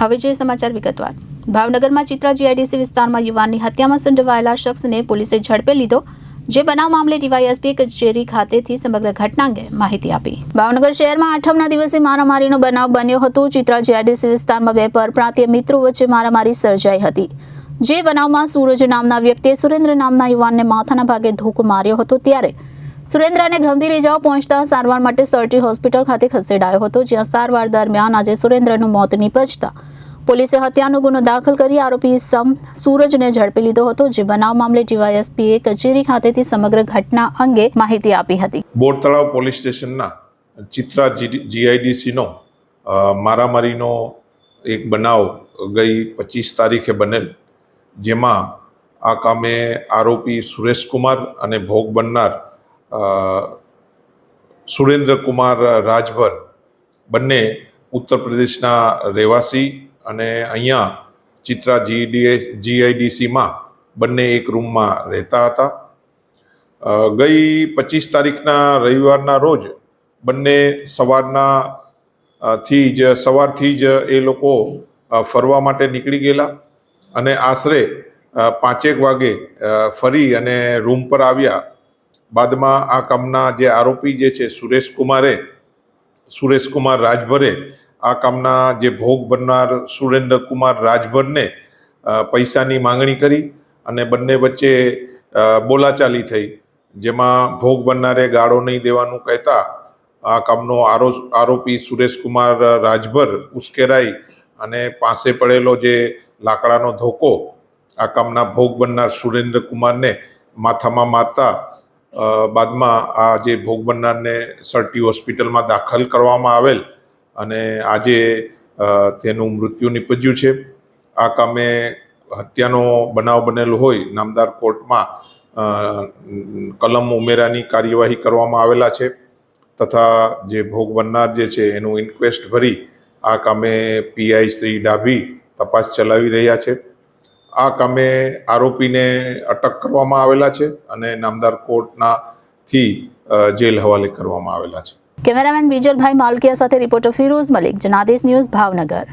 હવે જે સમાચાર વિગતવાર ભાવનગરમાં ચિત્રા જીઆઈડીસી વિસ્તારમાં યુવાનની હત્યામાં સંડોવાયેલા શખ્સને પોલીસે ઝડપી લીધો। જે બનાવ મામલે ડીવાયએસપી કચેરી ખાતેથી સમગ્ર ઘટના અંગે માહિતી આપી। ભાવનગર શહેરમાં આઠમના દિવસે મારામારીનો બનાવ બન્યો હતો। ચિત્રા જીઆઈડીસી વિસ્તારમાં બે પરપ્રાંતીય મિત્રો વચ્ચે મારામારી સર્જાઈ હતી। જે બનાવમાં સૂરજ નામના વ્યક્તિએ સુરેન્દ્ર નામના યુવાનને માથાના ભાગે ધોકો માર્યો હતો। ત્યારે સુરેન્દ્રને ગંભીર ઇજાઓ પહોંચતા સારવાર માટે સરટી હોસ્પિટલ ખાતે ખસેડાયો હતો, જ્યાં સારવાર દરમિયાન આજે સુરેન્દ્રનું મોત નીપજતા પોલીસે હત્યાનો ગુનો દાખલ કરી આરોપી સૂરજને ઝડપી લીધો હતો। જે બનાવ મામલે ડીવાયએસપીએ કચેરી ખાતેથી સમગ્ર ઘટના અંગે માહિતી આપી હતી। બોર તળાવ પોલીસ સ્ટેશનના ચિત્રા જીઆઈડીસીનો મારામારીનો એક બનાવ ગઈ 25 તારીખે બનેલ, જેમાં આ કામે આરોપી સુરેશકુમાર અને ભોગ બનનાર સુરેન્દ્રકુમાર રાજભર બંને ઉત્તર પ્રદેશના રહેવાસી અને અહીંયા ચિત્રા જીઆઈડીસીમાં બંને એક રૂમમાં રહેતા હતા। ગઈ 25 તારીખના રવિવારના રોજ બંને સવારથી જ એ લોકો ફરવા માટે નીકળી ગયેલા અને આશરે 5 વાગે ફરી અને રૂમ પર આવ્યા। બાદમાં આ કામના જે આરોપી જે છે સુરેશકુમાર રાજભરે આ કામના જે ભોગ બનનાર સુરેન્દ્રકુમાર રાજભરને પૈસાની માંગણી કરી અને બંને વચ્ચે બોલાચાલી થઈ, જેમાં ભોગ બનનારે ગાળો નહીં દેવાનું કહેતા આ કામનો આરોપી સુરેશકુમાર રાજભર ઉશ્કેરાઈ અને પાસે પડેલો જે લાકડાનો ધોકો આ કામના ભોગ બનનાર સુરેન્દ્રકુમારને માથામાં મારતા બાદમાં આ જે ભોગ બનનારને સરટી હોસ્પિટલમાં દાખલ કરવામાં આવેલ અને આજે તેનું મૃત્યુ નીપજ્યું છે। આ કામે હત્યાનો બનાવ બનેલો હોય નામદાર કોર્ટમાં કલમ ઉમેરાની કાર્યવાહી કરવામાં આવેલા છે તથા જે ભોગ બનનાર જે છે એનું ઇન્ક્વેસ્ટ ભરી આ કામે પીઆઈ શ્રી ડાભી તપાસ ચલાવી રહ્યા છે। આ કામે આરોપીને અટક કરવામાં આવેલા છે અને નામદાર કોર્ટથી જેલ હવાલે કરવામાં આવેલા છે। કેમેરામેન વિજલભાઈ માલકિયા સાથે રિપોર્ટર ફિરોઝ મલિક, જનાદેશ ન્યૂઝ, ભાવનગર।